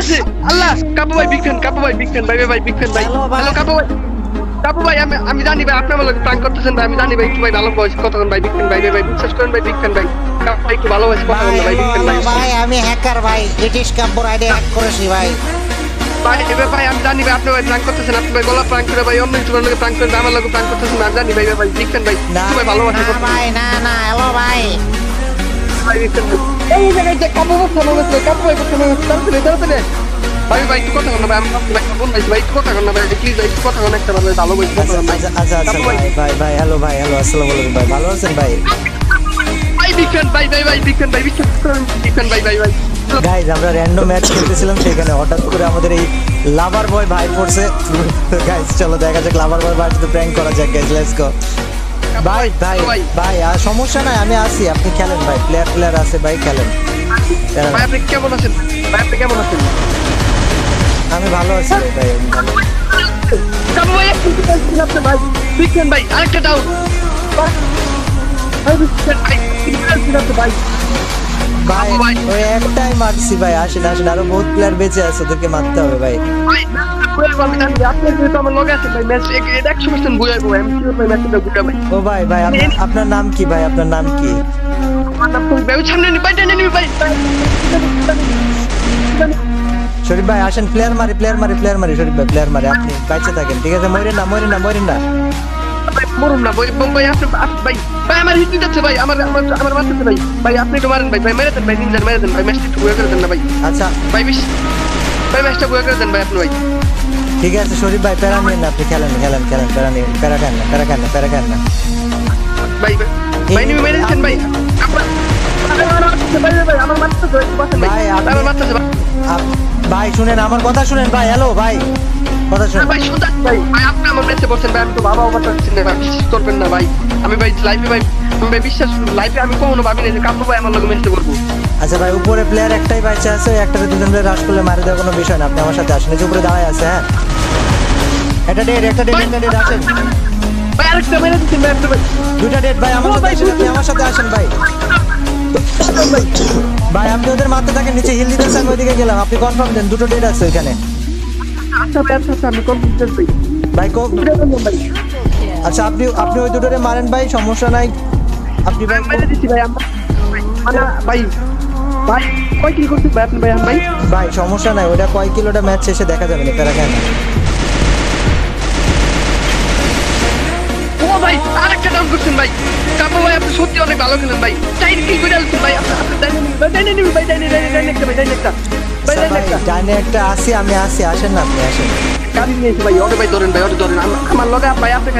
আছে আল্লাহ কাপু ভাই big fan ভাই বিগ ফ্যান ভাই হ্যালো কাপু ভাই আমি জানি ভাই আপনি আমাকে প্র্যাঙ্ক করতেছেন ভাই আমি জানি ভাই একটু ভাই ভালো বয়স কথা বলেন ভাই বিগ ফ্যান ভাই বিশ্বাস করেন ভাই বিগ ফ্যান ভাই কাপু ভাই একটু ভালো বয়স কথা বলেন ভাই বিগ ফ্যান ভাই আমি হ্যাকার ভাই ব্রিটিশ কাব্বর আইডি হ্যাক করেছি ভাই ভাই আমি জানি ভাই আপনি ভাই প্র্যাঙ্ক করতেছেন আপনি ভাই গলা প্র্যাঙ্ক করে ভাই অন্য ইউটিউবার লোকে প্র্যাঙ্ক করে আমার লোকে প্র্যাঙ্ক করতেছেন আমি জানি ভাই বিগ ফ্যান ভাই ভাই ভালোবাসি ভাই না হ্যালো ভাই ভাই বিগ ফ্যান এই জায়গায় যে কাপু ভাই তাড়াতাড়ি ভাই একটু কথা বল না ভাই আমি ভাই ফোন ভাই একটু কথা বল না ভাই প্লিজ একটু কথা বল একটা ভাই ভালো বই আচ্ছা ভাই হ্যালো আসসালামু আলাইকুম ভাই ভালো আছেন ভাই বিগ ফ্যান ভাই বিগ ফ্যান ভাই গাইজ আমরা র্যান্ডম ম্যাচ খেলতেছিলাম সেখানে হঠাৎ করে আমাদের এই লাভার বয় ভাই পড়ছে গাইজ চলো দেখা যাক লাভার বয় ভাই তো প্র্যাঙ্ক করা যাক গাইজ লেটস গো ভাই আর সমস্যা নাই আমি আসি আপনি খেলেন ভাই প্লেয়ার আছে ভাই খেলেন ভাই আপনি কেমন আছেন আমি ভালো আছি ভাই কাবু ভাই একটু আপনি ভাই বিগ ফ্যান ভাই আরেকটা ডাউট ভাই ওই একটাই মারছি ভাই আসেন আরো বহুত প্লেয়ার বেঁচে আছে ওদেরকে মারতে হবে ভাই ও ভাই আপনার নাম কি ভাই শরীফ ভাই আসেন প্লেয়ার মারি শরীফ ভাই প্লেয়ার মারি আপনি বাইচে থাকেন ঠিক আছে মরেন না মরুন না ভাই ভাই আমার হিট যাচ্ছে ভাই আমার মারতেছে ভাই আপনি একটু মারেন ভাই মেরে দেন ভাই ম্যাচটা একটু বুয়া করে দেন না ভাই আচ্ছা ভাই ম্যাচটা বুয়া করে দেন ভাই আপনি ভাই ঠিক আছে শরীফ ভাই প্যারা নিন না আপনি খেলেন প্যারা খান না ভাই নিয়ে মেরে দিচ্ছেন ভাই আমার মারতেছে ভাই শুনেন আমার কথা শুনেন ভাই হ্যালো ভাই কথা শুনেন ভাই আপনি আমার মেসে বলছেন ভাই আমি তো বাবা পাচ্ছেন ভাই বিশ্বাস করবেন না ভাই আমি ভাই লাইভে আমি কখনো ভাবিনি যে কাপু ভাই আমার লগে মেসে করবো আচ্ছা ভাই উপরে প্লেয়ার একটাই বাইচে আছে একটাতে দুজন প্লেয়ার রাশ করলে মারি দেওয়ার কোনো বিষয় না আপনি আমার সাথে আসেন এই যে উপরে দাঁড়ায় আছে হ্যাঁ একটা ডেট আসেন ভাই আরেকটা মেরে দিচ্ছেন ভাই দুইটা ডেট ভাই আমার সাথে আসেন আপনি আমার সাথে আসেন ভাই আপনি ওদের মারতে থাকেন নিচে হিল দিতেছে আমি ওইদিকে গেলাম আপনি কনফার্ম দেন দুটো ডেট আছে ওইখানে আমি কনফিডেন্স ভাই আচ্ছা আপনি ওই দুটোরে মারেন ভাই সমস্যা নাই আপনি ভাই মেরে দিচ্ছি ভাই ভাই কয় কিল করতে ভাই আপনি ভাই সমস্যা নাই ওটা কয় কিলোটা ম্যাচ শেষে দেখা যাবে না প্যারা কেন ও ভাই আরেকটা ডাউন করছেন ভাই কাপু ভাই আপনি সত্যি অনেক ভালো খেলেন ভাই চাই কি করে আলছেন ভাই আপনি ডাইনে একটা আসি আমি আসেন না আপনি আসেন গাড়ি নিয়েছি ভাই ওরে ভাই ধরেন আমার লগে ভাই আপনি